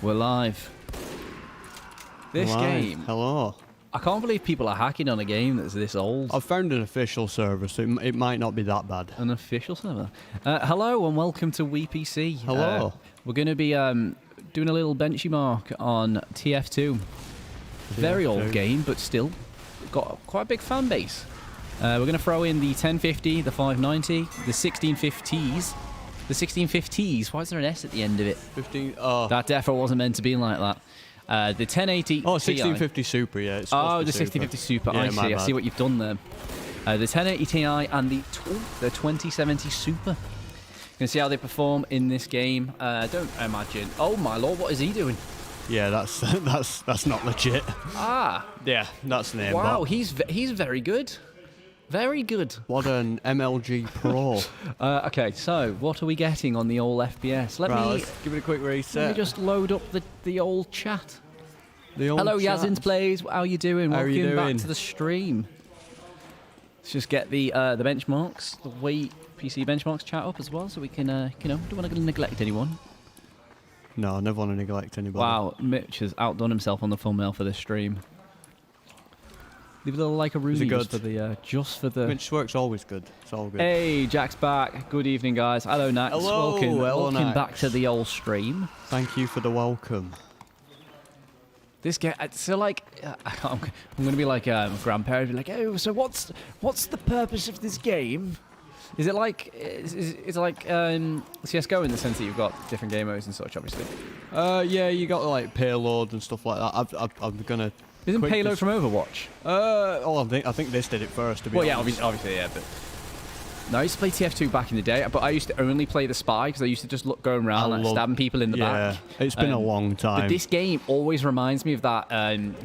We're live. This game. Hello. I can't believe people are hacking on a game that's this old. I've found an official server, so it might not be that bad. An official server. Hello and welcome to WePC. Hello. We're going to be doing a little benchmark on TF2. Very old game, but still got quite a big fan base. We're going to throw in the 1050, the 590, the 1650s. The 1650s. Why is there an S at the end of it? 15. Oh. That defo wasn't meant to be like that. The 1080. Oh, 1650 Super, yeah. It's oh, the 1650 Super. Yeah, I see what you've done there. The 1080 Ti and the 2070 Super. Going to see how they perform in this game. Don't imagine. Oh my lord, what is he doing? Yeah, that's not legit. Ah. Yeah, that's an aimbot. Wow, he's very good. Very good. What an MLG Pro. Okay, so what are we getting on the old FPS? Let's give it a quick reset. Let me just load up the old chat. Hello, chat. Yazins Plays. How you doing? How are you Welcome doing? back to the stream. Let's just get the benchmarks, the PC benchmarks chat up as well, so we can, don't want to neglect anyone. No, I never want to neglect anybody. Wow, Mitch has outdone himself on the thumbnail for this stream. Leave a little like a rooney just for the. Mitch work's always good. It's all good. Hey, Jack's back. Good evening, guys. Hello, Nax. Hello, welcome Nax. back to the old stream. Thank you for the welcome. This game, so like, I'm going to be like a grandparent, be like, oh, so what's the purpose of this game? Is it like, is it like CS:GO in the sense that you've got different game modes and such, obviously? Yeah, you got like payload and stuff like that. I'm gonna. Isn't payload from Overwatch? I think this did it first. To be honest. Obviously, yeah. But no, I used to play TF2 back in the day, but I used to only play the spy because I used to just going around stabbing people in the back. It's been a long time. But this game always reminds me of that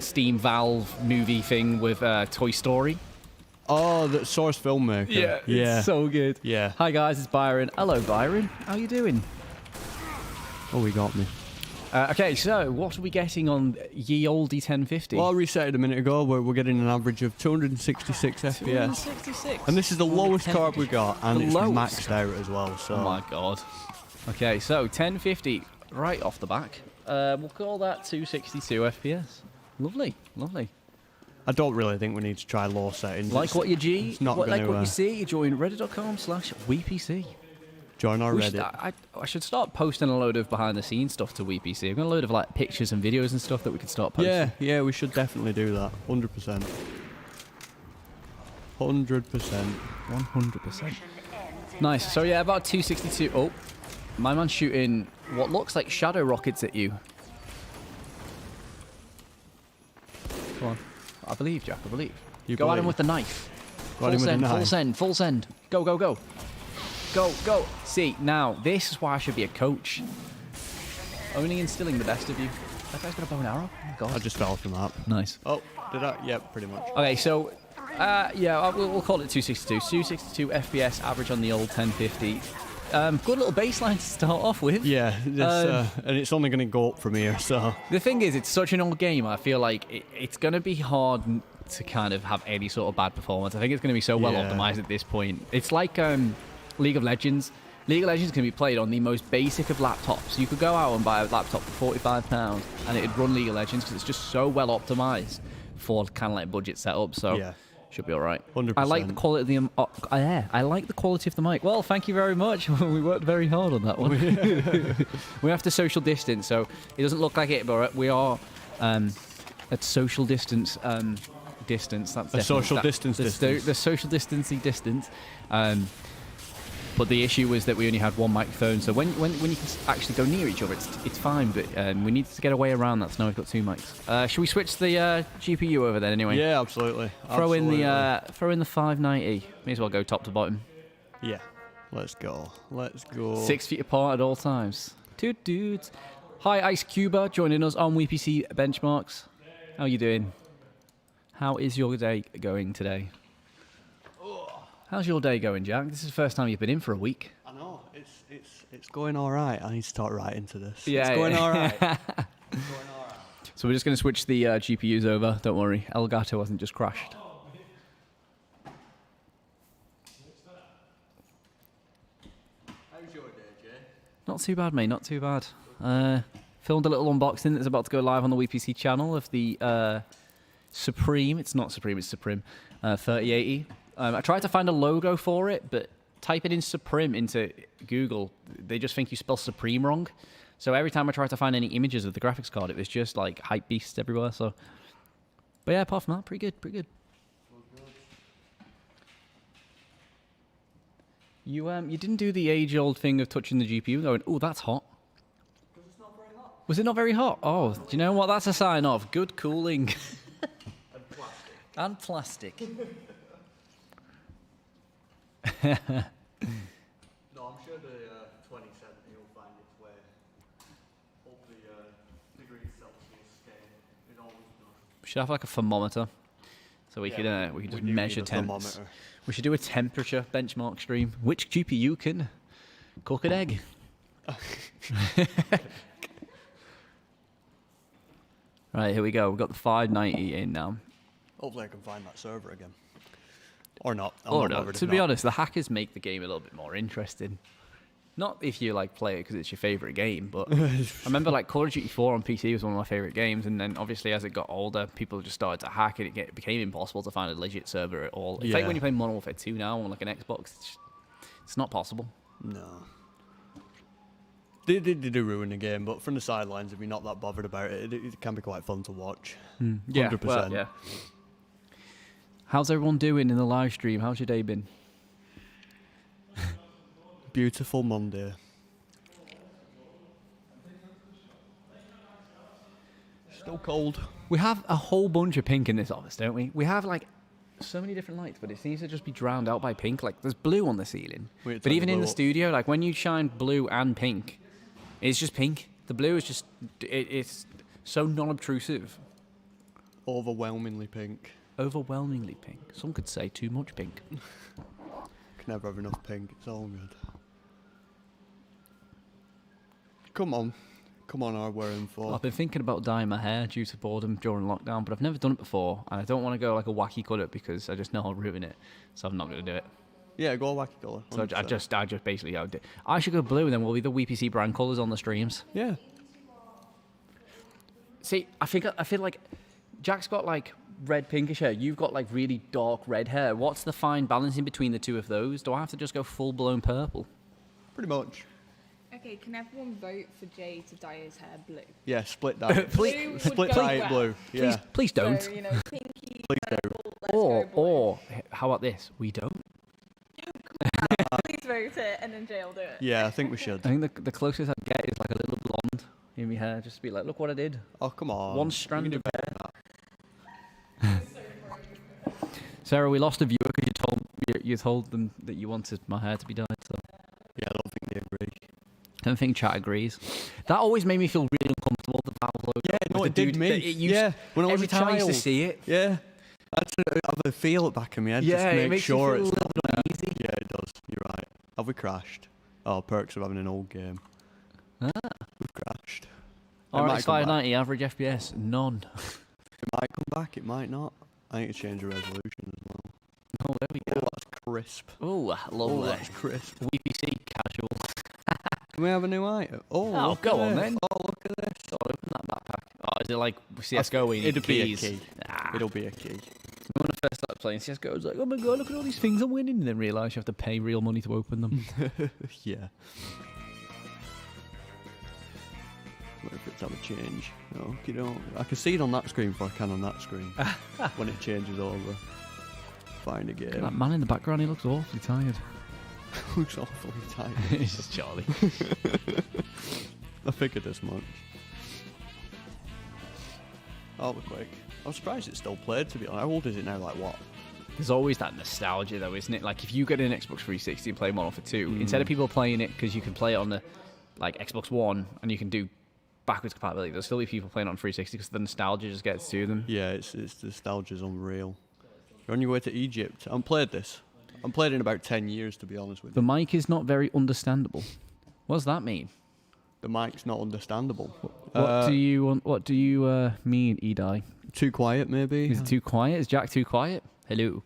Steam Valve movie thing with Toy Story. Oh, the Source Filmmaker. Yeah, it's so good. Yeah. Hi guys, it's Byron. Hello, Byron. How you doing? Oh, he got me. Okay, so what are we getting on ye olde 1050? Well, I reset it a minute ago. We're getting an average of 266 FPS. 266. And this is the lowest card we got, and it's lowest? maxed out as well. So. Oh my god. Okay, so 1050 right off the back. We'll call that 262 FPS. Lovely, lovely. I don't really think we need to try low settings. Like what you G, it's not what gonna, you see, join reddit.com/WePC. Join our Reddit. I should start posting a load of behind-the-scenes stuff to WePC. I've got a load of like pictures and videos and stuff that we could start posting. Yeah, we should definitely do that. 100%. 100%. 100%. Nice. So yeah, about 262. Oh, my man's shooting what looks like shadow rockets at you. Come on. I believe, Jack. I believe. Go at him with the knife. Full send. Full send. Go, go, go. Go, go. See, now, this is why I should be a coach. Only instilling the best of you. That guy's got a bow and arrow? Oh my god. I just fell from that. Nice. Oh, did I? Yeah, pretty much. Okay, so, yeah, we'll call it 262. 262 FPS average on the old 1050. Good little baseline to start off with. Yeah, and it's only going to go up from here, so. The thing is, it's such an old game, I feel like it's going to be hard to kind of have any sort of bad performance. I think it's going to be so well optimized at this point. It's like League of Legends. League of Legends can be played on the most basic of laptops. You could go out and buy a laptop for £45 and it'd run League of Legends because it's just so well optimized for kind of like budget setup. So yeah. Should be all right. 100%. I like the quality of the I like the quality of the mic. Well, thank you very much. We worked very hard on that one. We have to social distance, so it doesn't look like it, but we are at social distance. Distance. That's a social distance. The social distancing distance. But the issue was that we only had one microphone, so when you can actually go near each other, it's fine. But we need to get a way around that. So now we've got two mics. Should we switch the GPU over then anyway? Yeah, absolutely. Throw in the 590. May as well go top to bottom. Yeah, let's go. Let's go. 6 feet apart at all times. Two dudes. Hi, Ice Cuba, joining us on WePC Benchmarks. How you doing? How is your day going today? How's your day going, Jack? This is the first time you've been in for a week. I know. It's going all right. I need to start right into this. Yeah, it's going all right. It's going all right. So we're just going to switch the GPUs over. Don't worry. Elgato hasn't just crashed. How's your day, Jay? Not too bad, mate. Not too bad. filmed a little unboxing that's about to go live on the WePC channel of the Supreme. It's not Supreme, it's Supreme 3080. I tried to find a logo for it, but typing in Supreme into Google, they just think you spell Supreme wrong. So every time I tried to find any images of the graphics card, it was just like hype beasts everywhere. So, but yeah, apart from that, pretty good, pretty good. You didn't do the age-old thing of touching the GPU going, oh, that's hot. Because it's not very hot. Was it not very hot? Oh, do you know what? That's a sign of good cooling. And plastic. And plastic. No, I'm sure the 2070 will find its way. Hope the degrees Celsius stay. It always does. We should have like a thermometer, so we could just measure temps. We should do a temperature benchmark stream. Which GPU can cook an egg? Right, here we go. We've got the 590 in now. Hopefully I can find that server again. Or not. Or not. To be honest, the hackers make the game a little bit more interesting. Not if you like play it because it's your favorite game, but I remember like Call of Duty 4 on PC was one of my favorite games, and then obviously as it got older, people just started to hack, and it became impossible to find a legit server at all. It's like when you play Modern Warfare 2 now on like an Xbox, it's not possible. No. They do ruin the game, but from the sidelines, if you're not that bothered about it, it can be quite fun to watch. Yeah, 100%. well, yeah. How's everyone doing in the live stream? How's your day been? Beautiful Monday. Still cold. We have a whole bunch of pink in this office, don't we? We have like so many different lights, but it seems to just be drowned out by pink. Like there's blue on the ceiling, Wait, but even in the up. studio, like when you shine blue and pink, it's just pink. The blue is just it's so non-obtrusive. Overwhelmingly pink. Overwhelmingly pink. Some could say too much pink. Can never have enough pink. It's all good. Come on, are we in for? I've been thinking about dyeing my hair due to boredom during lockdown, but I've never done it before, and I don't want to go like a wacky colour because I just know I'll ruin it, so I'm not going to do it. Yeah, go wacky colour. So I just basically I should go blue, and then we'll be the WePC brand colours on the streams. Yeah. See, I feel like Jack's got like red pinkish hair. You've got like really dark red hair. What's the fine balance in between the two of those? Do I have to just go full blown purple? Pretty much. Okay, can everyone vote for Jay to dye his hair blue? Yeah, split that. Blue would Split go dye it well. blue. Yeah. Please don't. So, you know, pinky, Please purple, let's go blue. Or how about this? We don't. Please vote it, and then Jay will do it. Yeah, I think we should. I think the closest I'd get is like a little blonde in my hair, just to be like, look what I did. Oh, come on. One strand of hair. Sarah, we lost a viewer because you told them that you wanted my hair to be dyed. So Yeah, I don't think they agree. I don't think chat agrees. That always made me feel really uncomfortable. The Valve logo. Yeah, no, with it the did dude me. that it used- Yeah, when I was every a time I used to child. see it. Yeah. I just have a feel it back in my head Yeah, just to it make makes sure you feel it's a little bit not uneasy. Yeah, it does. You're right. Have we crashed? Oh, perks of having an old game. Ah. We've crashed. It RTX might come back. 590 average FPS none. It might come back. It might not. I need to change the resolution as well. Oh, there we Oh, go. that's crisp. Oh, Oh, lovely. that's crisp. WPC casual. Can we have a new item? Oh, Oh, look go at on this. then. Oh, look at this. God, open that backpack. Oh, is it like CSGO where you need It'll be a keys? key. Ah. It'll be a key. When I first started playing CSGO, I was like, oh my god, look at all these things I'm winning, and then realise you have to pay real money to open them. Yeah. What if it's have a change? No, you don't. I can see it on that screen before I can on that screen. When it changes over. Find a game. That man in the background, he looks awfully tired. Looks awfully tight. It's just Charlie. I figured as much. Oh, we're quick. I'm surprised it's still played, to be honest. How old is it now? Like what? There's always that nostalgia, though, isn't it? Like, if you get an Xbox 360 and play Modern Warfare 2, instead of people playing it because you can play it on the like Xbox One and you can do backwards compatibility, there'll still be people playing on 360 because the nostalgia just gets to them. Yeah, it's nostalgia's unreal. You're on your way to Egypt. I haven't played this. I'm played in about 10 years, to be honest with The you. mic is not very understandable. What does that mean? The mic's not understandable. What do you mean, Edai? Too quiet, maybe? Is it too quiet? Is Jack too quiet? Hello.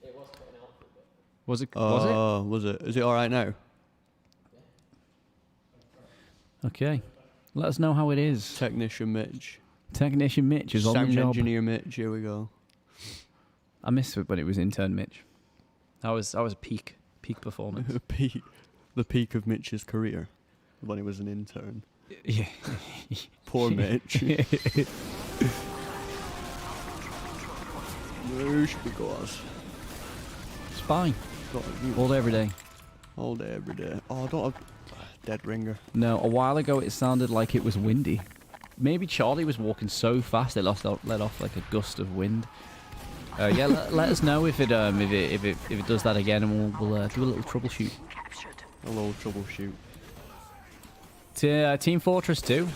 Was it? Was it? Is it all right now? Okay. Let us know how it is. Technician Mitch. Technician Mitch is on the Sound job. engineer Mitch. Here we go. I missed it when it was intern Mitch. That was a peak performance. The peak of Mitch's career when he was an intern. Yeah. Poor Mitch. Where should we go as? It's fine. Got All day, every day. all day, every day. Oh, I don't have dead ringer. No, a while ago it sounded like it was windy. Maybe Charlie was walking so fast they let off like a gust of wind. Yeah, let us know if it does that again, and we'll do a little troubleshoot. A little troubleshoot. Team Fortress 2.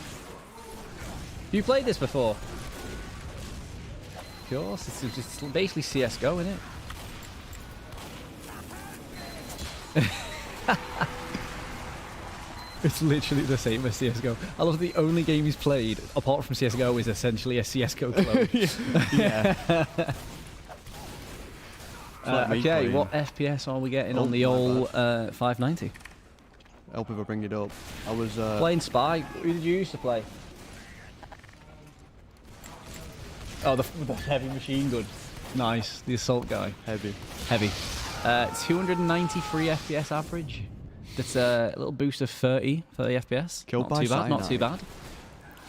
You played this before? Of course, it's just basically CS:GO, isn't it? It's literally the same as CS:GO. I love the only game he's played, apart from CS:GO, is essentially a CS:GO clone. Yeah. Okay, what FPS are we getting on the old 590? Help if I bring it up. I was Playing Spy. Who did you used to play? Oh, the heavy machine gun. Nice. The assault guy. heavy. Heavy. 293 FPS average. That's a little boost of 30 FPS. Killed Not by too bad. Not cyanide. too bad.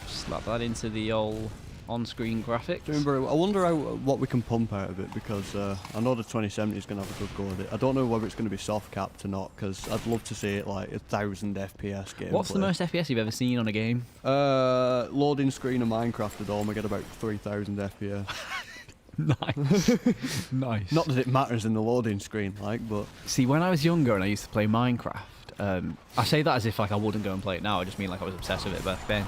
Slap that into the old on-screen graphics. I wonder what we can pump out of it, because I know the 2070 is going to have a good go at it. I don't know whether it's going to be soft capped or not, because I'd love to see it like 1,000 FPS game. What's the most FPS you've ever seen on a game? Loading screen of Minecraft at home, I get about 3,000 FPS. Nice. Nice. Not that it matters in the loading screen, like, but See, when I was younger and I used to play Minecraft, I say that as if like I wouldn't go and play it now. I just mean like I was obsessed with it back then.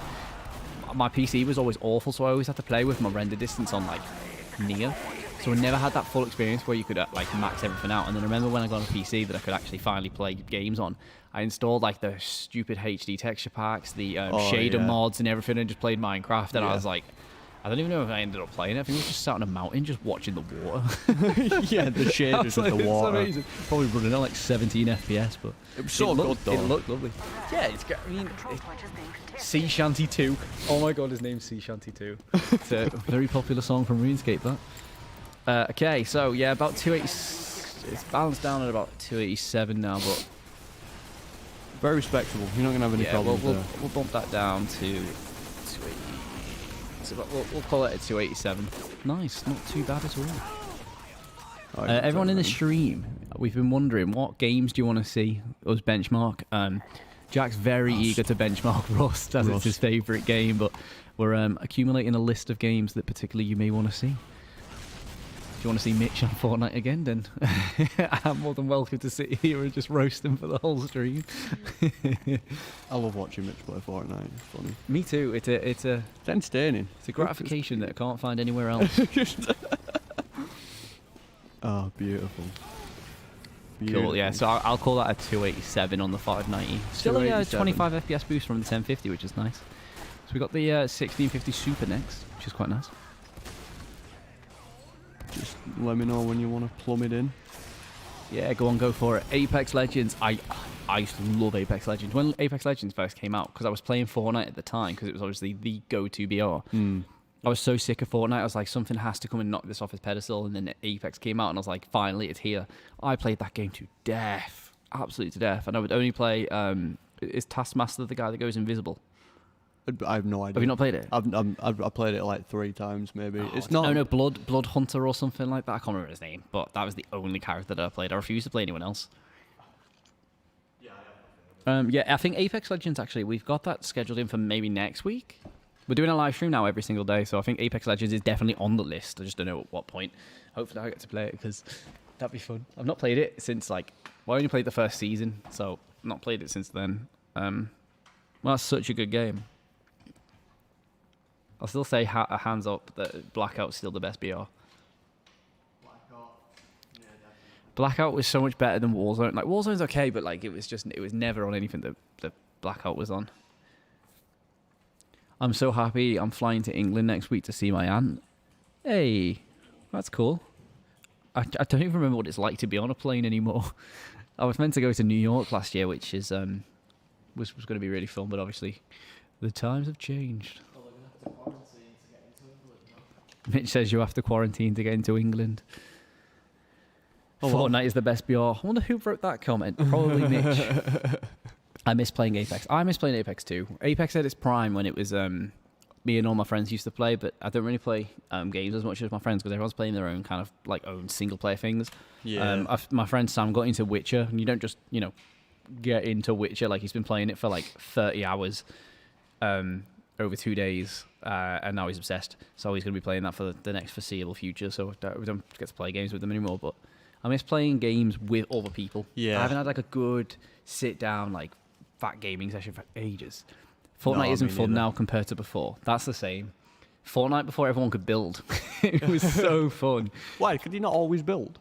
My PC was always awful, so I always had to play with my render distance on like near. So I never had that full experience where you could like max everything out. And then I remember when I got a PC that I could actually finally play games on, I installed like the stupid HD texture packs, the shader yeah. mods and everything, and just played Minecraft. And I Yeah. was like, I don't even know if I ended up playing it. I think I was just sat on a mountain just watching the water. yeah, the shaders of the It's water. amazing. Probably running at like 17 FPS, but It was so looked, good, though. It looked lovely. Yeah, it's great. I mean, Sea Shanty 2. Oh my god, his name's Sea Shanty 2. It's a very popular song from RuneScape, that. Okay, so yeah, about 280. It's balanced down at about 287 now, but Very respectable. You're not going to have any yeah, problems we'll bump that down to 280. So we'll call it a 287. Nice, not too bad at all. there. Everyone in the stream, we've been wondering what games do you want to see us benchmark. Jack's very eager to benchmark Rust as it's his favourite game, but we're accumulating a list of games that particularly you may want to see. If you want to see Mitch on Fortnite again, then I'm more than welcome to sit here and just roast him for the whole stream. I love watching Mitch play Fortnite. It's funny. Me too. It's a It's entertaining. gratification that I can't find anywhere else. Oh, beautiful. Cool, yeah. So I'll call that a 287 on the 590. Still a 287. 25 FPS boost from the 1050, which is nice. So we got the 1650 Super next, which is quite nice. Just let me know when you want to plumb it in. Yeah, go for it. Apex Legends. I used to love Apex Legends. When Apex Legends first came out, because I was playing Fortnite at the time, because it was obviously the go-to BR. I was so sick of Fortnite. I was like, something has to come and knock this off its pedestal. And then Apex came out, and I was like, finally, it's here. I played that game to death, absolutely to death. And I would only play. Is Taskmaster the guy that goes invisible? I have no idea. Have you not played it? I've played it like 3 times maybe. It's not. No, Blood Hunter or something like that. I can't remember his name, but that was the only character that I played. I refused to play anyone else. Yeah, I think Apex Legends, actually, we've got that scheduled in for maybe next week. We're doing a live stream now every single day, so I think Apex Legends is definitely on the list. I just don't know at what point. Hopefully I get to play it, because that'd be fun. I've not played it since, like, well, I only played the first season, so not played it since then. Well, that's such a good game. I'll still say hands up that Blackout's still the best BR. Blackout was so much better than Warzone. Like, Warzone's okay, but like it was never on anything that Blackout was on. I'm so happy I'm flying to England next week to see my aunt. Hey, that's cool. I don't even remember what it's like to be on a plane anymore. I was meant to go to New York last year, which is was going to be really fun, but obviously The times have changed. Mitch says you have to quarantine to get into England. Fortnite is the best BR. I wonder who wrote that comment. Probably Mitch. I miss playing Apex. I miss playing Apex too. Apex at its prime when it was me and all my friends used to play, but I don't really play games as much as my friends because everyone's playing their own kind of like own single player things. Yeah. My friend Sam got into Witcher, and you don't just get into Witcher. Like he's been playing it for like 30 hours over 2 days, and now he's obsessed. So he's going to be playing that for the next foreseeable future. So we don't get to play games with them anymore. But I miss playing games with other people. Yeah. I haven't had like a good sit down like fat gaming session for ages. Fortnite isn't fun now compared to before. That's the same. Fortnite before everyone could build. It was so fun. Why? Could you not always build?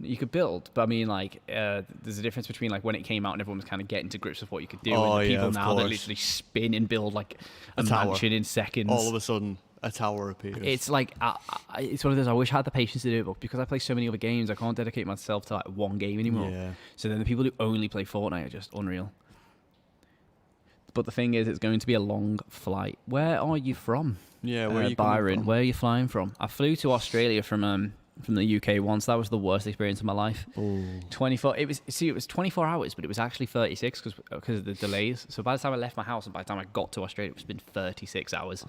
You could build, but I mean, like, there's a difference between like when it came out and everyone was kind of getting to grips with what you could do, Oh, and the yeah, people of now that course. literally spin and build like a tower. mansion in seconds. All of a sudden, a tower appears. It's like it's one of those. I wish I had the patience to do it, but because I play so many other games, I can't dedicate myself to like one game anymore. Yeah. So then the people who only play Fortnite are just unreal. But the thing is, it's going to be a long flight. Where are you from? Yeah, where are you coming Byron, from? where are you flying from? I flew to Australia from the UK once. That was the worst experience of my life. Oh. 24. It was 24 hours, but it was actually 36 because of the delays. So by the time I left my house and by the time I got to Australia, it's been 36 hours.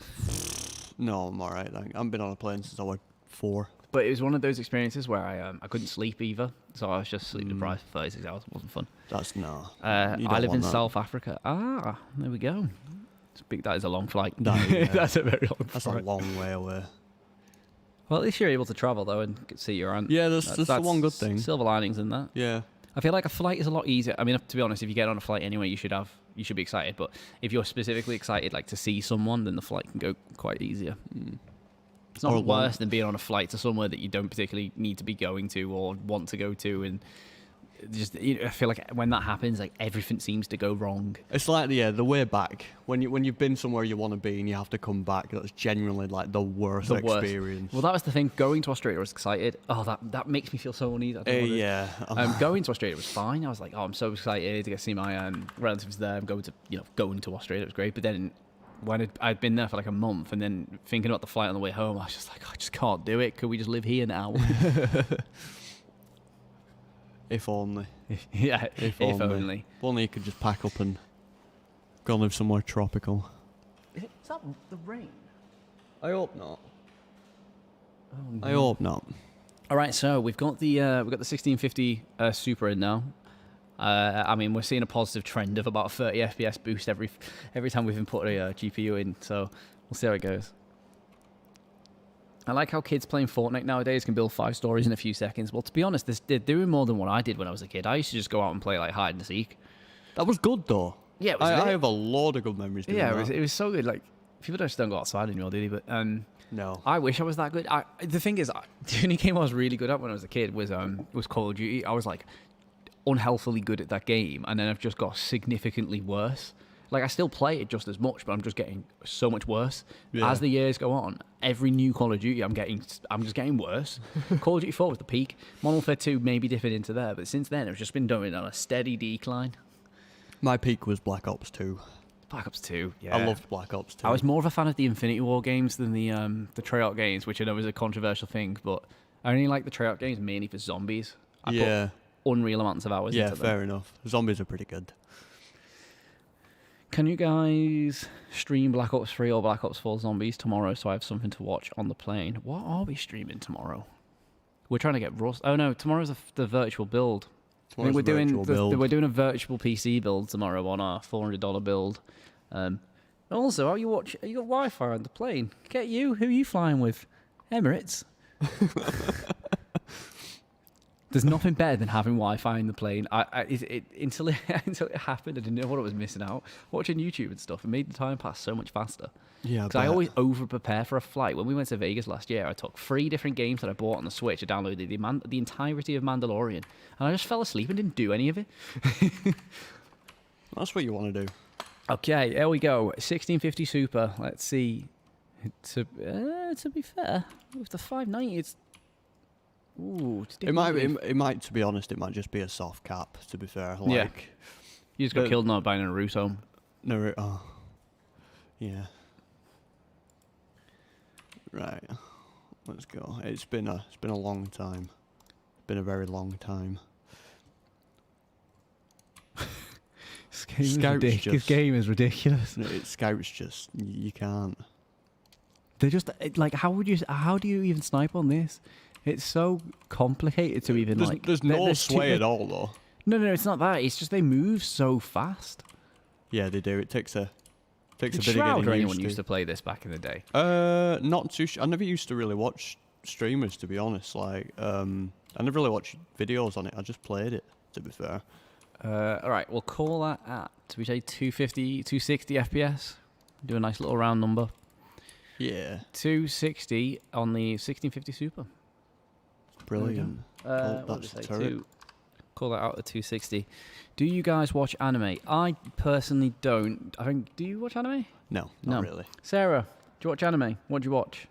No, I'm alright. I haven't been on a plane since I was 4. But it was one of those experiences where I couldn't sleep either, so I was just sleep deprived for 36 hours. It wasn't fun. That's no. I You don't live in want that. South Africa. There we go. That is a long flight. Yeah. That's a very long That's a flight. long way away. Well, at least you're able to travel though and see your aunt. Yeah, that's the one good thing. Silver linings in that. Yeah. I feel like a flight is a lot easier. I mean, to be honest, if you get on a flight anyway, you should be excited. But if you're specifically excited, like to see someone, then the flight can go quite easier. It's Or not long. worse than being on a flight to somewhere that you don't particularly need to be going to or want to go to, and just I feel like when that happens, like everything seems to go wrong. It's like the way back when you've been somewhere you want to be and you have to come back. That's genuinely like the worst experience. Well, that was the thing. Going to Australia, I was excited. Oh, that makes me feel so uneasy. I don't know what it is. Yeah. Going to Australia was fine. I was like, oh, I'm so excited to get to see my relatives there. I'm going to Australia. It was great. But then when I'd been there for like a month, and then thinking about the flight on the way home, I was just like, I just can't do it. Could we just live here now? If only. Yeah, If if only. only. If only you could just pack up and go and live somewhere tropical. Is that the rain? I hope not. Oh, I hope not. All right, so we've got the 1650 Super in now. I mean, we're seeing a positive trend of about 30 FPS boost every time we've input a GPU in. So we'll see how it goes. I like how kids playing Fortnite nowadays can build 5 stories in a few seconds. Well, to be honest, they're doing more than what I did when I was a kid. I used to just go out and play like hide and seek. That was good though. Yeah, it was I lit. have a lot of good memories doing Yeah, that. it was so good. Like people just don't go outside anymore, do they? But No. I wish I was that good. The thing is, the only game I was really good at when I was a kid was Call of Duty. I was like unhealthily good at that game, and then I've just got significantly worse. Like I still play it just as much, but I'm just getting so much worse Yeah. as the years go on. Every new Call of Duty, I'm just getting worse. Call of Duty 4 was the peak. Modern Warfare 2 maybe dipping into there, but since then it's just been going on a steady decline. My peak was Black Ops 2. Black Ops 2, yeah. I loved Black Ops 2. I was more of a fan of the Infinity War games than the Treyarch games, which I know is a controversial thing, but I only like the Treyarch games mainly for zombies. I Yeah. put unreal amounts of hours Yeah, into them. fair enough. Zombies are pretty good. Can you guys stream Black Ops 3 or Black Ops 4 Zombies tomorrow so I have something to watch on the plane? What are we streaming tomorrow? We're trying to get Rust. Oh no, tomorrow's the virtual build. I think Tomorrow's a virtual build. we're doing a virtual PC build tomorrow on our $400 build. Also, you got Wi-Fi on the plane? Get you. Who are you flying with? Emirates. There's nothing better than having Wi-Fi in the plane. Until it happened, I didn't know what I was missing out. Watching YouTube and stuff, it made the time pass so much faster. Yeah, Because I always over-prepare for a flight. When we went to Vegas last year, I took 3 different games that I bought on the Switch. I downloaded the entirety of Mandalorian, and I just fell asleep and didn't do any of it. That's what you want to do. Okay, here we go. 1650 Super. Let's see. To be fair, with the 590, it's... Ooh, it's It might, to be honest, it might just be a soft cap, to be fair. Yeah. Like, You just got killed not buying a Naruto. No, Yeah. Right. Let's go. It's been a long time. It's been a very long time. This game is ridiculous. Scouts just you can't. They're just like, how do you even snipe on this? It's so complicated to even like. There's no sway at all though. No, it's not that. It's just they move so fast. Yeah, they do. It takes a bit of Shroud getting or anyone used used to play this back in the day? Not too. I never used to really watch streamers, to be honest. Like, I never really watched videos on it. I just played it, to be fair. All right, we'll call that at, we say 250, 260 FPS. Do a nice little round number. Yeah. 260 on the 1650 Super. Brilliant. Oh, What that's did I the say? turret. Call that out at 260. Do you guys watch anime? I personally don't. I think. Do you watch anime? No, No. not really. Sarah, do you watch anime? What do you watch?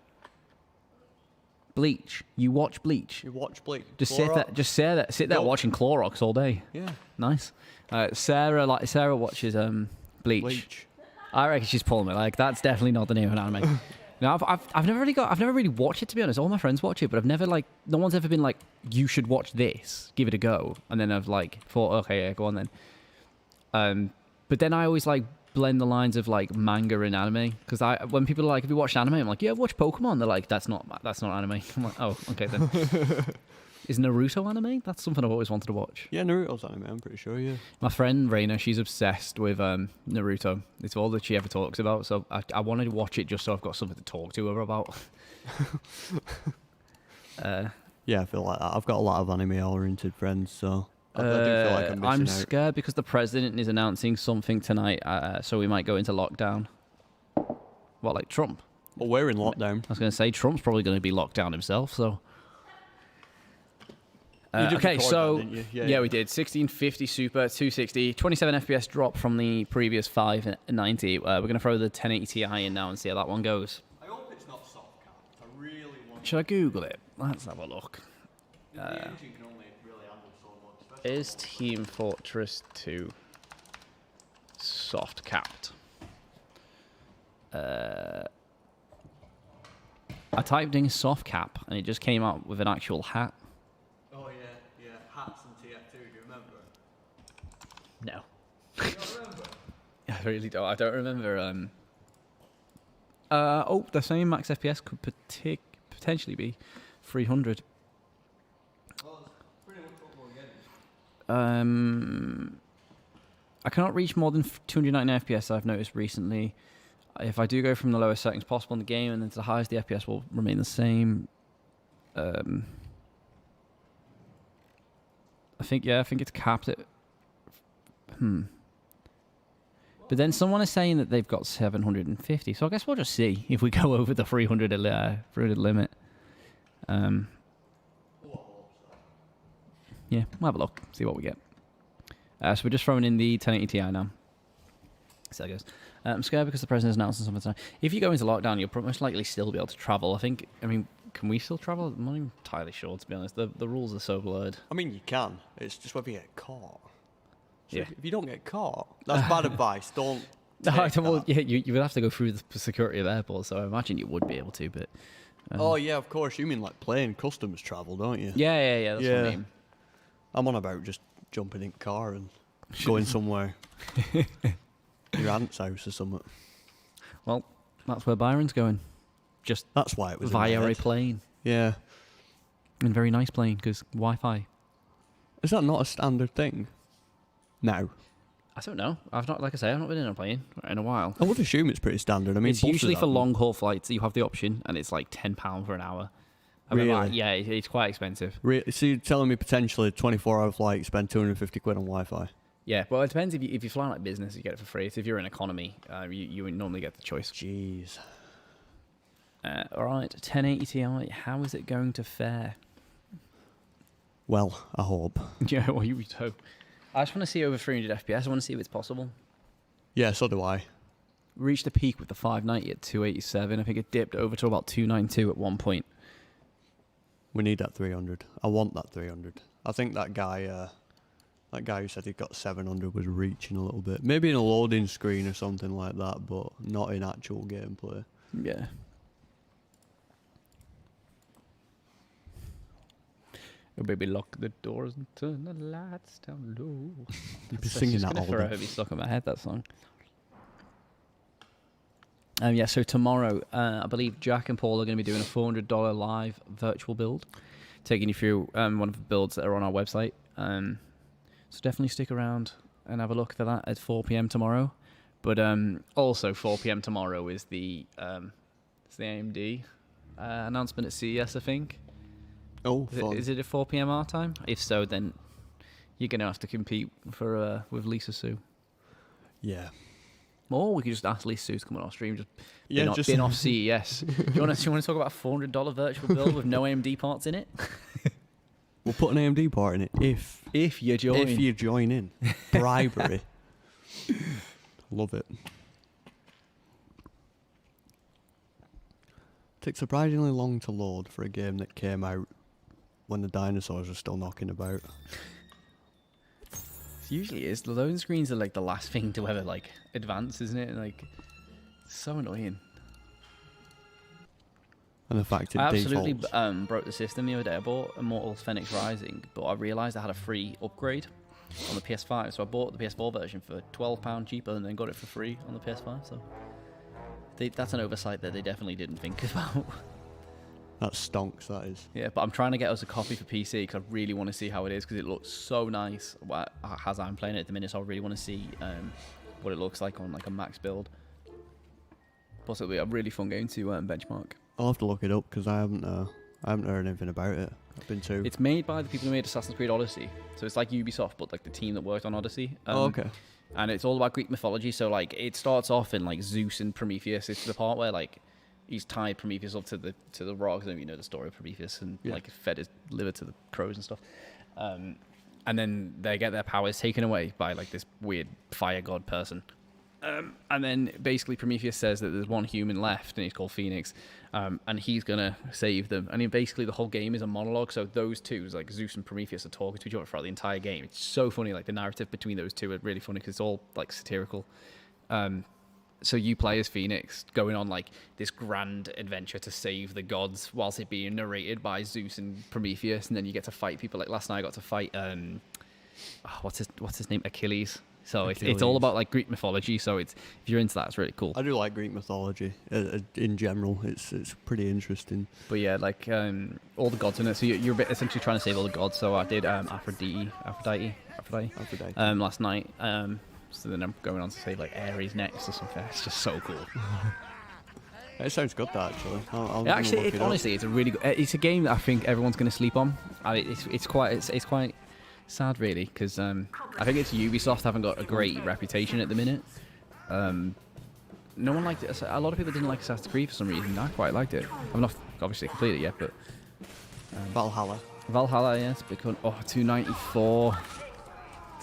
Bleach. You watch Bleach? You watch Blake. Just sit there No. watching Clorox all day. Yeah. Nice. Sarah watches Bleach. I reckon she's pulling me. Like, that's definitely not the name of an anime. No, I've never really watched it, to be honest. All my friends watch it, but I've never no one's ever been like, you should watch this, give it a go. And then I've like thought, okay, yeah, go on then. But then I always like blend the lines of like manga and anime, because when people are like, have you watched anime? I'm like, yeah, I've watched Pokemon. They're like, that's not anime. I'm like, oh, okay then. Is Naruto anime? That's something I've always wanted to watch. Yeah, Naruto's anime, I'm pretty sure, yeah. My friend Raina, she's obsessed with Naruto. It's all that she ever talks about. So I wanted to watch it just so I've got something to talk to her about. Yeah, I feel like that. I've got a lot of anime-oriented friends, so I do feel like I'm missing I'm out. scared because the president is announcing something tonight, so we might go into lockdown. What, like Trump? Well, we're in lockdown. I was going to say, Trump's probably going to be locked down himself, so... okay, record so that, didn't you? yeah, we did 1650 Super 260, 27 FPS drop from the previous 590. We're going to throw the 1080 Ti in now and see how that one goes. I hope it's not soft cap. I really want. Should I Google it? Let's have a look. The engine can only really handle so much. especially Is Team Fortress 2 soft capped? I typed in soft cap and it just came up with an actual hat. Oh yeah, hats and TF2. Do you remember? No. Do you not remember? I really don't. I don't remember. The same max FPS could potentially be 300. Well, it's pretty much what we're getting. I cannot reach more than 299 FPS. I've noticed recently. If I do go from the lowest settings possible in the game and then to the highest, the FPS will remain the same. I think it's capped at. But then someone is saying that they've got 750, so I guess we'll just see if we go over the 300 limit. Yeah, we'll have a look, see what we get. So we're just throwing in the 1080 Ti now. See how it goes. I'm scared because the president's announcing something tonight. If you go into lockdown, you'll most likely still be able to travel. Can we still travel? I'm not even entirely sure, to be honest. The rules are so blurred. I mean, you can. It's just whether you get caught. So Yeah. if you don't get caught, that's bad advice. Don't. No, take well, that. yeah, you would have to go through the security of airports, so I imagine you would be able to, but... Oh, yeah, of course. You mean like plane customs travel, don't you? Yeah, that's what I mean. I'm on about just jumping in car and going somewhere. Your aunt's house or something. Well, that's where Byron's going. Just That's why it was in my via a head. plane. Yeah. And very nice plane, because Wi-Fi. Is that not a standard thing? No. I don't know. I've not been in a plane in a while. I would assume it's pretty standard. I mean, It's buses usually for have them. long-haul flights. You have the option, and it's like £10 for an hour. I mean, Really? yeah, it's quite expensive. So you're telling me potentially a 24-hour flight, you spend 250 quid on Wi-Fi? Yeah, well, it depends. If you fly like business, you get it for free. If you're in economy, you would normally get the choice. Jeez. All right, 1080 Ti. How is it going to fare? Well, I hope. Yeah, well, you would hope. I just want to see over 300 FPS. I want to see if it's possible. Yeah, so do I. Reached a peak with the 590 at 287. I think it dipped over to about 292 at one point. We need that 300. I want that 300. I think that guy That guy who said he got 700 was reaching a little bit. Maybe in a loading screen or something like that, but not in actual gameplay. Yeah. Oh, baby, lock the doors and turn the lights down low. You'd be singing that all forever day. be stuck in my head, that song. Yeah, so tomorrow, I believe Jack and Paul are going to be doing a $400 live virtual build, taking you through one of the builds that are on our website. So definitely stick around and have a look for that at 4 p.m. tomorrow. But also 4 p.m. tomorrow is the AMD announcement at CES, I think. Oh, fun. Is it at 4 p.m. our time? If so, then you're going to have to compete for with Lisa Sue. Yeah. Or we could just ask Lisa Sue to come on our stream. Just Yeah, been off CES. Do you want to talk about a $400 virtual build with no AMD parts in it? We'll put an AMD part in it If you join. If you join in. Bribery. Love it. Takes surprisingly long to load for a game that came out when the dinosaurs were still knocking about. It usually is. The loading screens are like the last thing to ever like advance, isn't it? Like, it's so annoying. And the fact it I absolutely defaults. broke the system the other day. I bought Immortals Phoenix Rising, but I realised I had a free upgrade on the PS5, so I bought the PS4 version for £12 cheaper and then got it for free on the PS5. So that's an oversight that they definitely didn't think about. That stonks, that is. Yeah, but I'm trying to get us a copy for PC because I really want to see how it is because it looks so nice as I'm playing it at the minute. So I really want to see what it looks like on like a max build. Plus, it'll be a really fun game to benchmark. I'll have to look it up because I haven't heard anything about it. I've been too. It's made by the people who made Assassin's Creed Odyssey, so it's like Ubisoft, but like the team that worked on Odyssey. Oh, okay. And it's all about Greek mythology. So like it starts off in like Zeus and Prometheus. It's the part where like he's tied Prometheus up to the rocks. And you know the story of Prometheus and like fed his liver to the crows and stuff. And then they get their powers taken away by like this weird fire god person. And then basically Prometheus says that there's one human left and he's called Phoenix, and he's gonna save them. And basically the whole game is a monologue, so those two, like Zeus and Prometheus, are talking to each other throughout the entire game. It's so funny, like the narrative between those two are really funny because it's all like satirical. So you play as Phoenix going on like this grand adventure to save the gods whilst it being narrated by Zeus and Prometheus, and then you get to fight people. Like last night I got to fight what's his name, Achilles. So it's all about like Greek mythology. So if you're into that, it's really cool. I do like Greek mythology in general. It's pretty interesting. But yeah, like all the gods in it. So you're essentially trying to save all the gods. So I did Aphrodite last night. So then I'm going on to save like Ares next or something. It's just so cool. It sounds good, that actually. Honestly, it's a really good. It's a game that I think everyone's going to sleep on. It's quite sad, really, because I think it's Ubisoft haven't got a great reputation at the minute. No one liked it. A lot of people didn't like Assassin's Creed for some reason. I quite liked it. I've not obviously completed it yet, but Valhalla, yes, because 294,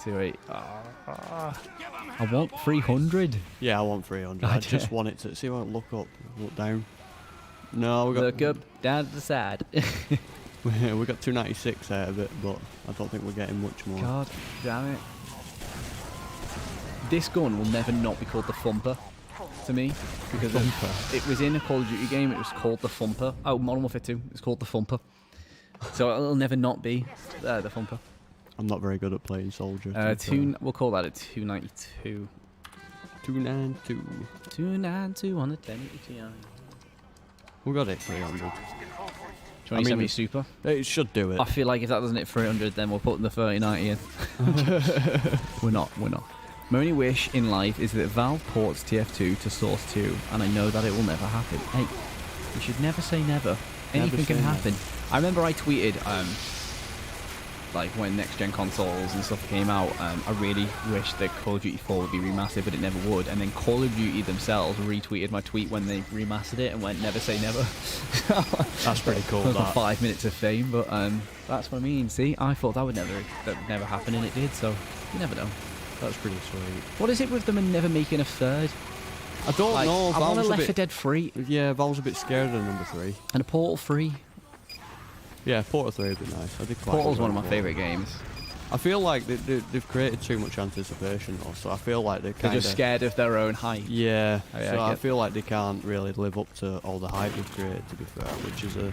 28. I want 300. Yeah, I want 300. I just want it to see what look up, look down. No, we got look up, down to the side. We got 296 out of it, but I don't think we're getting much more. God damn it. This gun will never not be called the Thumper to me, because it was in a Call of Duty game, it was called the Thumper. Oh, Modern Warfare 2, it's called the Thumper. So it'll never not be the Thumper. I'm not very good at playing soldier. We'll call that a 292. 292. 292 on the 1080 Ti. We got it 300. 2070 Super. It should do it. I feel like if that doesn't hit 300, then we'll put the 3090 in. We're not. My only wish in life is that Valve ports TF2 to Source 2, and I know that it will never happen. Hey, you should never say never. Anything can happen. I remember I tweeted, like when next-gen consoles and stuff came out, I really wish that Call of Duty 4 would be remastered, but it never would. And then Call of Duty themselves retweeted my tweet when they remastered it and went, never say never. That's pretty cool. That was 5 minutes of fame, but that's what I mean. See, I thought that would never happen, and it did, so you never know. That's pretty sweet. What is it with them and never making a third? I don't know. I want a Left 4 Dead 3. Yeah, Valve's a bit scared of number 3. And a Portal 3. Yeah, Portal 3 would be nice. I did quite Portal's one of my favourite games. I feel like they've created too much anticipation, though. So I feel like They're they're just scared of their own hype. Yeah. Oh, yeah, So I I get- feel like they can't really live up to all the hype they've created. To be fair, which is a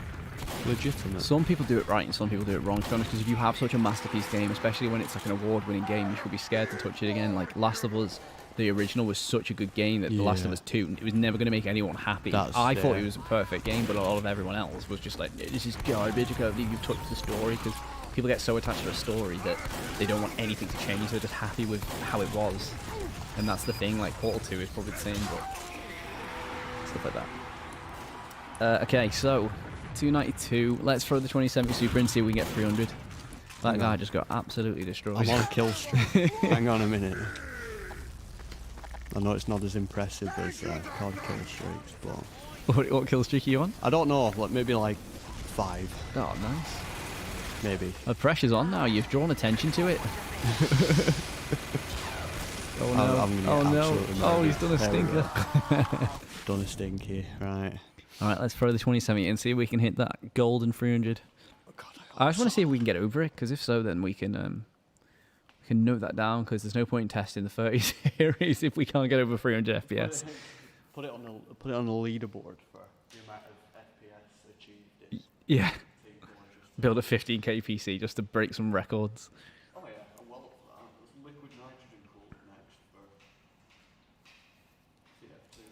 legitimate. Some people do it right and some people do it wrong, to be honest, because if you have such a masterpiece game, especially when it's like an award-winning game, you should be scared to touch it again. Like Last of Us, the original, was such a good game that The Last of Yeah. Us 2, it was never going to make anyone happy. I thought it was a perfect game, but a lot of everyone else was just like, this is garbage, I can't believe you've touched the story, because people get so attached to a story that they don't want anything to change, they're just happy with how it was. And that's the thing, like Portal 2 is probably the same, but stuff like that. Okay, so 292. Let's throw the 2070 Super and see if we can get 300. That guy just got absolutely destroyed. I'm on a kill streak. Hang on a minute. I know it's not as impressive as COD kill streaks, but what kill streak are you on? I don't know. Like maybe like 5, Oh, nice. maybe. The pressure's on now. You've drawn attention to it. Oh no! I'm gonna Oh get no! absolutely Oh, he's murdered. done a There we stinker. go. Done a stinky. Right. All right, let's throw the 2070 and see if we can hit that golden 300. Oh, God, I just want to see if we can get over it, because if so, then we can note that down. Because there's no point in testing the 30 series if we can't get over 300 FPS. Put it on the leaderboard for the amount of FPS achieved. Yeah. Build a 15k PC just to break some records. Oh yeah, I'm well up for that. There's liquid nitrogen cooled next for TF2.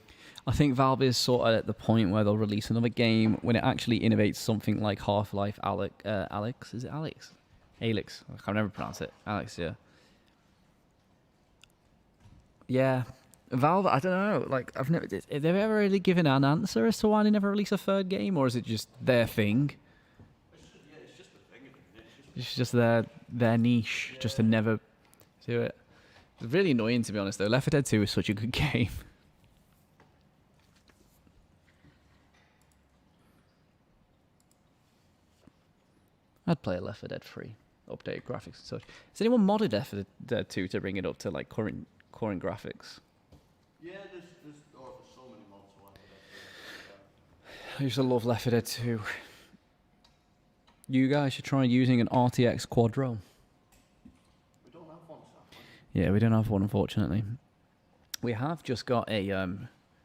I think Valve is sort of at the point where they'll release another game when it actually innovates something like Half-Life Alex. Is it Alex? Alex. I can never pronounce it. Alex, yeah. Yeah. Valve, I don't know. Like, have they ever really given an answer as to why they never release a third game, or is it just their thing? It's just their niche, just to never do it. It's really annoying, to be honest, though. Left 4 Dead 2 is such a good game. I'd play a Left 4 Dead 3, updated graphics and such. Has anyone modded Left 4 Dead 2 to bring it up to like current graphics? Yeah, there's so many mods for Left 4 Dead 2. I used to love Left 4 Dead 2. You guys should try using an RTX Quadro. We don't have one, Sam. Yeah, we don't have one, unfortunately. We have just got a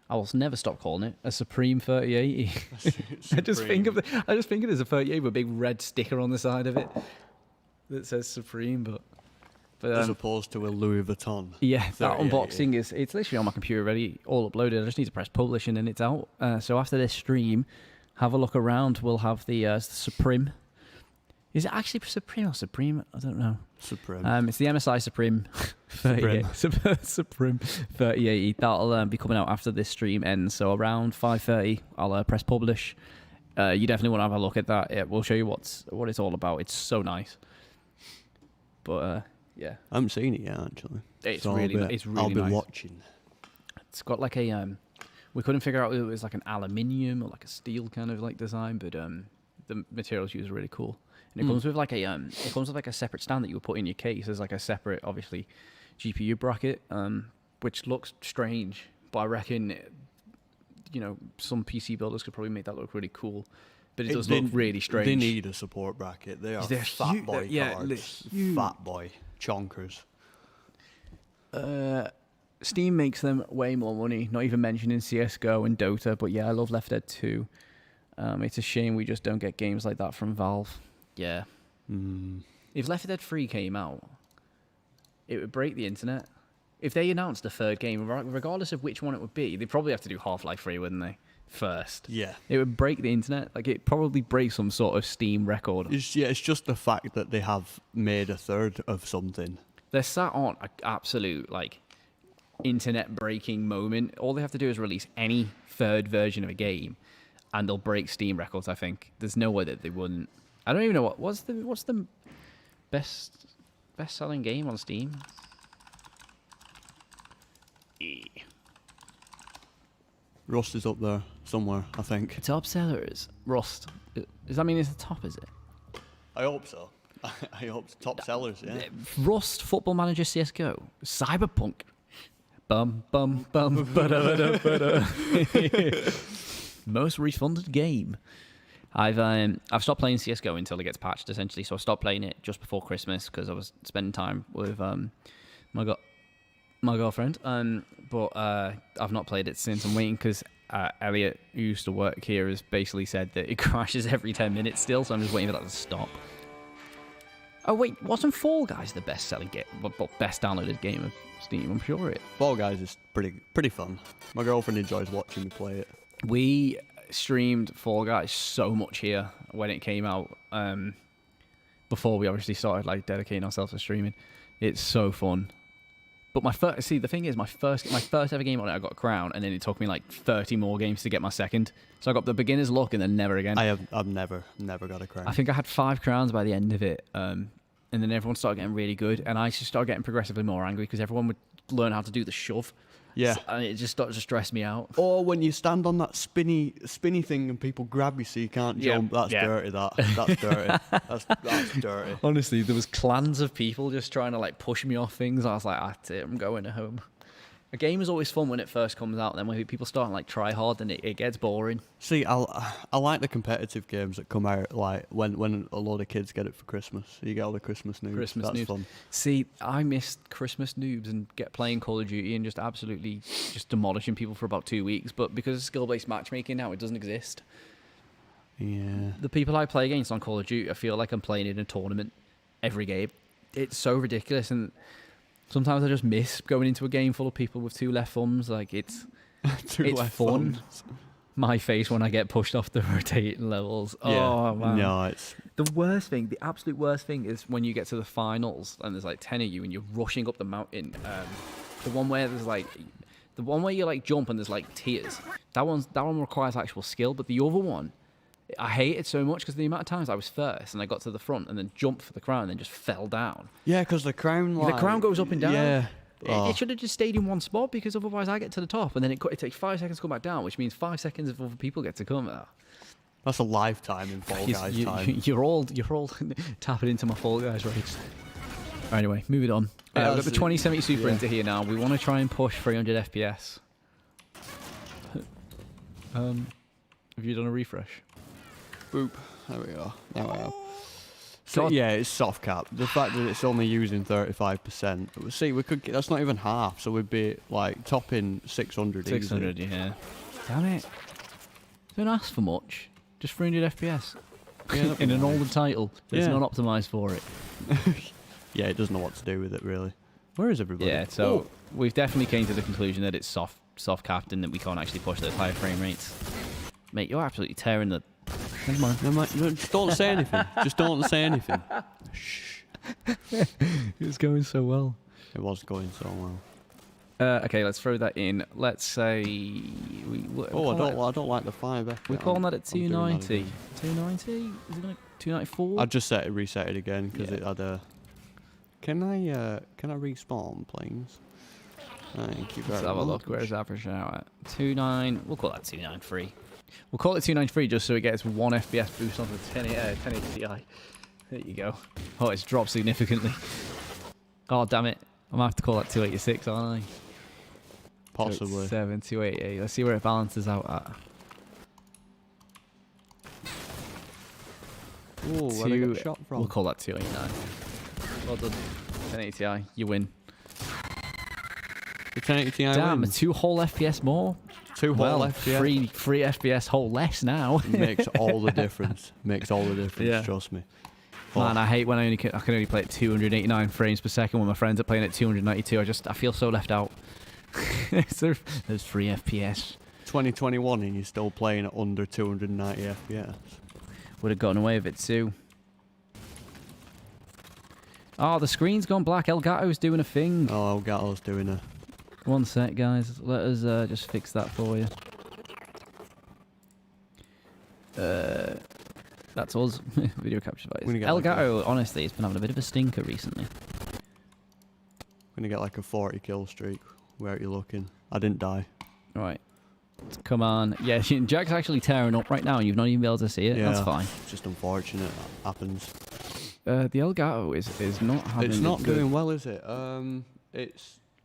I will never stop calling it a Supreme 3080. I just think of it as a 3080 with a big red sticker on the side of it that says Supreme, but As opposed to a Louis Vuitton. yeah, that 3080. unboxing it's literally on my computer ready, all uploaded. I just need to press publish and then it's out. So after this stream, have a look around. We'll have the Supreme. Is it actually Supreme or Supreme? I don't know. Supreme. It's the MSI Supreme 3080. Supreme 3080. That'll be coming out after this stream ends. So around 5:30, I'll press publish. You definitely want to have a look at that. We'll show you what it's all about. It's so nice. But yeah, I haven't seen it yet, actually. it's So really I'll be nice. watching. It's got like a we couldn't figure out if it was like an aluminium or like a steel kind of like design, but the materials used are really cool. And it comes with like a separate stand that you would put in your case. There's like a separate, obviously, GPU bracket, which looks strange, but I reckon, some PC builders could probably make that look really cool. But it does look really strange. They need a support bracket. They are They're fat huge. boy Yeah, cards. they're huge. Fat boy chonkers. Steam makes them way more money, not even mentioning CSGO and Dota, but yeah, I love Left 4 Dead 2. It's a shame we just don't get games like that from Valve. Yeah. If Left 4 Dead 3 came out, it would break the internet. If they announced a third game, regardless of which one it would be, they'd probably have to do Half-Life 3, wouldn't they? First. Yeah. It would break the internet. Like, it probably breaks some sort of Steam record. It's just the fact that they have made a third of something. They're sat on an absolute, internet-breaking moment. All they have to do is release any third version of a game, and they'll break Steam records, I think. There's no way that they wouldn't. I don't even know what's the best-selling game on Steam? Rust is up there somewhere, I think. Top sellers. Rust. Does that mean it's the top, is it? I hope so. I hope so. Top sellers, yeah. Rust, Football Manager, CSGO, Cyberpunk. Bum, bum, bum, ba-da-ba-da-ba-da. Most refunded game. I've stopped playing CS:GO until it gets patched, essentially. So I stopped playing it just before Christmas because I was spending time with my girlfriend. But I've not played it since. I'm waiting because Elliot, who used to work here, has basically said that it crashes every 10 minutes still. So I'm just waiting for that to stop. Oh wait, wasn't Fall Guys the best-selling game, best downloaded game of Steam? I'm sure it. Fall Guys is pretty fun. My girlfriend enjoys watching me play it. We streamed Fall Guys so much here when it came out. Before we obviously started like dedicating ourselves to streaming, it's so fun. But the thing is, my first ever game on it, I got a crown, and then it took me like 30 more games to get my second. So I got the beginner's luck, and then never again. I've never got a crown. I think I had 5 crowns by the end of it, and then everyone started getting really good, and I just started getting progressively more angry because everyone would learn how to do the shove. Yeah, and it just started to stress me out. Or when you stand on that spinny thing and people grab you so you can't jump. That's dirty. That's dirty. That's dirty. Honestly, there was clans of people just trying to like push me off things. I was like, that's it, I'm going home. A game is always fun when it first comes out, and then when people start like try hard, then it gets boring. See, I like the competitive games that come out like when a load of kids get it for Christmas. You get all the Christmas noobs. That's fun. See, I missed Christmas noobs and playing Call of Duty and just absolutely just demolishing people for about 2 weeks. But because of skill-based matchmaking now, it doesn't exist. Yeah. The people I play against on Call of Duty, I feel like I'm playing in a tournament every game. It's so ridiculous, and sometimes I just miss going into a game full of people with 2 left thumbs. Like it's fun. Thumbs. My face when I get pushed off the rotating levels. Yeah. Oh man. No, it's The absolute worst thing is when you get to the finals and there's like 10 of you and you're rushing up the mountain. The one where you like jump and there's like tiers. That one requires actual skill, but the other one, I hate it so much because the amount of times I was first and I got to the front and then jumped for the crown and then just fell down. yeah, because the crown Goes up and down. Yeah. It should have just stayed in one spot because otherwise I get to the top and then it takes 5 seconds to come back down, which means 5 seconds of other people get to come out. That's a lifetime in Fall Guys time. You're all tapping into my Fall Guys rates. Anyway, moving on. We've got the 2070 Super Inter here now. We want to try and push 300 FPS. Have you done a refresh? Boop. There we go. There we go. So, yeah, it's soft cap. The fact that it's only using 35%. See, we could. That's not even half. So we'd be like topping 600. 600, easy. yeah. Damn it! Don't ask for much. Just 300 FPS. Yeah, in an older title that's not optimized for it. Yeah, it doesn't know what to do with it really. Where is everybody? Yeah, so we've definitely came to the conclusion that it's soft capped and that we can't actually push those higher frame rates. Mate, you're absolutely tearing the. Never mind. Just don't say anything. Just don't say anything. Shh. It was going so well. It was going so well. Okay, let's throw that in. Let's say I don't like the 5. We're calling that at 290. 290? Is it like 294? I just reset it again because it had a. Can I respawn, please? Thank you very much. Let's have a look. Where's average now at? 29. We'll call that 293. We'll call it 293 just so it gets 1 FPS boost on the 1080 Ti. There you go. Oh, it's dropped significantly. Oh, damn it. I might have to call that 286, aren't I? Possibly. 287, 288. Let's see where it balances out at. Oh, where did I get shot from? We'll call that 289. Well done. 1080 Ti, you win. The 1080 Ti Damn, wins. 2 whole FPS more. 2 whole FPS. 3 FPS whole less now. Makes all the difference. Makes all the difference, Yeah. Trust me. Man, I hate when I can only play at 289 frames per second when my friends are playing at 292. I feel so left out. There's 3 FPS. 2021 and you're still playing at under 290 FPS. Would have gotten away with it too. Oh, the screen's gone black. Elgato's doing a thing. Oh, Elgato's doing a... One sec, guys. Let us just fix that for you. That's us. Video capture device. Elgato, honestly, has been having a bit of a stinker recently. I'm going to get like a 40 kill streak. Where are you looking? I didn't die. Right. Come on. Yeah, Jack's actually tearing up right now and you've not even been able to see it. Yeah, that's fine. It's just unfortunate. That happens. The Elgato is not having... It's not doing well, is it?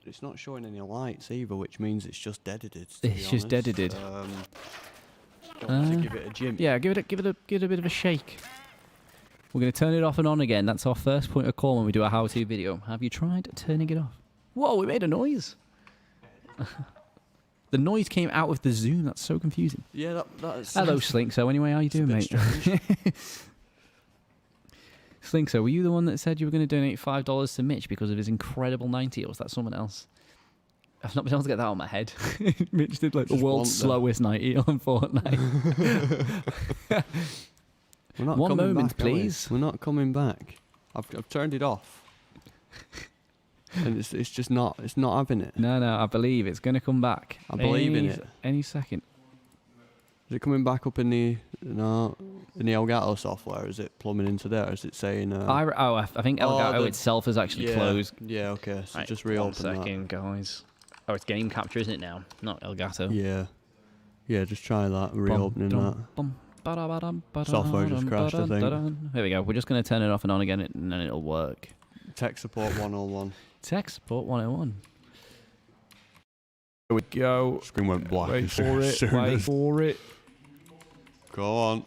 It's not showing any lights either, which means it's just deadited. It's just deadited. Do you want to give it a jimmy? Yeah, give it a bit of a shake. We're going to turn it off and on again. That's our first point of call when we do a how-to video. Have you tried turning it off? Whoa, it made a noise. The noise came out of the Zoom. That's so confusing. Yeah, that's... Hello, Slink. So anyway, how you doing, mate? Slink, so were you the one that said you were going to donate $5 to Mitch because of his incredible 90, or was that someone else? I've not been able to get that out of my head. Mitch did like the world's slowest 90 on Fortnite. We're not One coming moment, back, please. We're not coming back. I've turned it off. And it's just not, it's not having it. No, I believe it's going to come back. I believe in it. Any second. Is it coming back up in the Elgato software? Is it plumbing into there? Is it saying... I think Elgato itself is actually closed. Yeah, okay. So Right, just reopen that. 1 second, guys. Oh, it's Game Capture, isn't it now? Not Elgato. Yeah. Yeah, just try that, reopening that. Software just crashed, I think. There we go. We're just going to turn it off and on again, and then it'll work. Tech support 101. Tech support 101. There we go. Screen went black. Wait for it. Go on.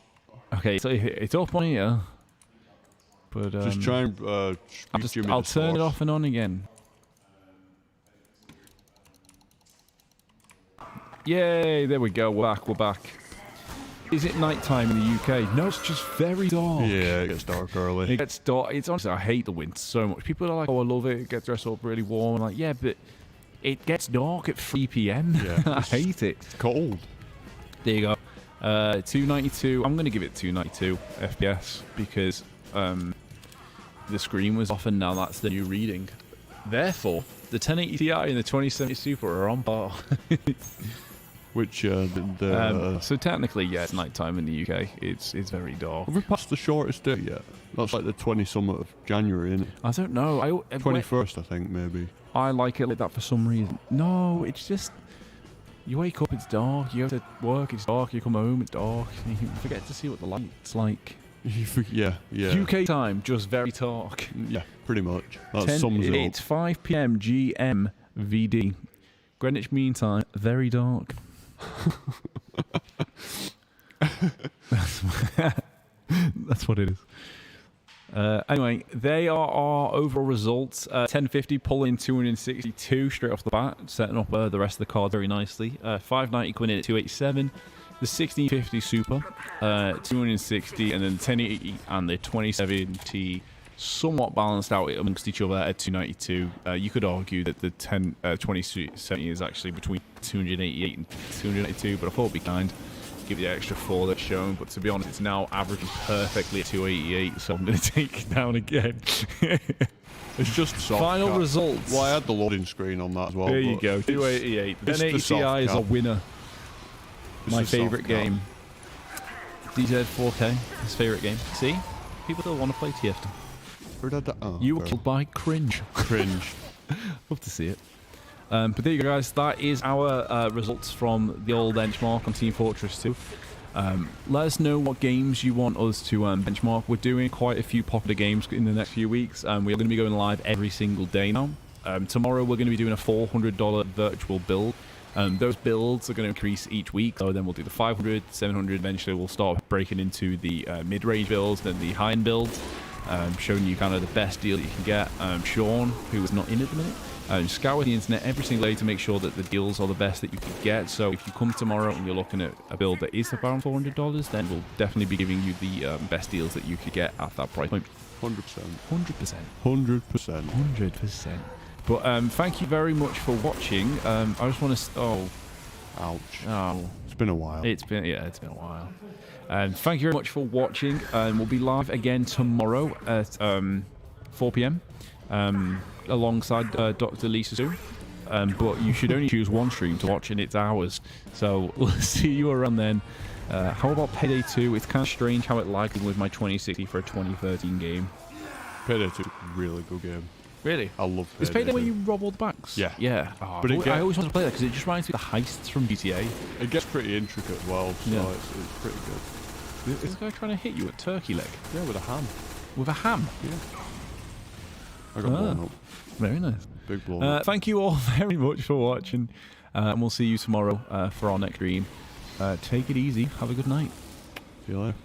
Okay, so it's up on here. But just try and I'll turn it off and on again. Yay, there we go. We're back. Is it nighttime in the UK? No, it's just very dark. Yeah, it gets dark early. It gets dark. It's honestly, I hate the winter so much. People are like, oh, I love it. It gets dressed up really warm. I'm like, yeah, but it gets dark at 3 p.m. Yeah, I hate it. It's cold. There you go. 292. I'm going to give it 292 FPS because the screen was off and now that's the new reading. Therefore, the 1080 Ti and the 2070 Super are on par. Which, so technically, yeah, it's nighttime in the UK. It's very dark. have we passed the shortest day yet? That's like the 20-something of January, isn't it? I don't know. 21st, I think, maybe. I like it like that for some reason. No, it's just... You wake up, it's dark. You go to work, it's dark. You come home, it's dark. You forget to see what the light's like. Yeah. UK time, just very dark. Yeah, pretty much. That sums it up. It's 5 p.m. GMVD. Greenwich Mean Time, very dark. That's what it is. Anyway, they are our overall results. 1050 pulling 262 straight off the bat, setting up the rest of the card very nicely. 590 coming in at 287. The 1650 Super, 260, and then the 1080 and the 2070 somewhat balanced out amongst each other at 292. You could argue that the 2070 is actually between 288 and 292, but I thought it'd be kind. Give you the extra 4 that's shown, but to be honest, it's now averaging perfectly at 288, so I'm going to take it down again. It's just soft Final cap. results. Well, I had the loading screen on that as well. There you go, 288. The 1080 Ti is a winner. My favourite game. DZ 4K, his favourite game. See? People still want to play TF2. You were killed by cringe. Cringe. Love to see it. But there you go, guys. That is our results from the old benchmark on Team Fortress 2. Let us know what games you want us to benchmark. We're doing quite a few popular games in the next few weeks. We're going to be going live every single day now. Tomorrow we're going to be doing a $400 virtual build. Those builds are going to increase each week, so then we'll do the 500, 700, eventually we'll start breaking into the mid-range builds, then the high-end builds, showing you kind of the best deal that you can get. Sean, who is not in at the minute, scour the internet every single day to make sure that the deals are the best that you can get. So if you come tomorrow and you're looking at a build that is around $400, then we'll definitely be giving you the best deals that you could get at that price point. 100%. 100%. 100%. 100%. But thank you very much for watching. I just want to... Ouch. Oh. It's been a while. It's been a while. Thank you very much for watching. We'll be live again tomorrow at 4 p.m. Alongside Dr. Lisa Sue. But you should only choose one stream to watch, and it's ours. So we'll see you around then. How about Payday 2? It's kind of strange how it lagged with my 2060 for a 2013 game. Payday 2 is a really good game. Really? I love Payday. Is Payday where you rob all the banks? Yeah. Yeah. Oh, But I always wanted to play that because it just reminds me of the heists from GTA. It gets pretty intricate as well, so Yeah. it's pretty good. Is this guy trying to hit you at turkey leg? Yeah, with a ham. With a ham? Yeah. I got blown up. Very nice. Big blown up. Thank you all very much for watching. And we'll see you tomorrow for our next stream. take it easy. Have a good night. See you later.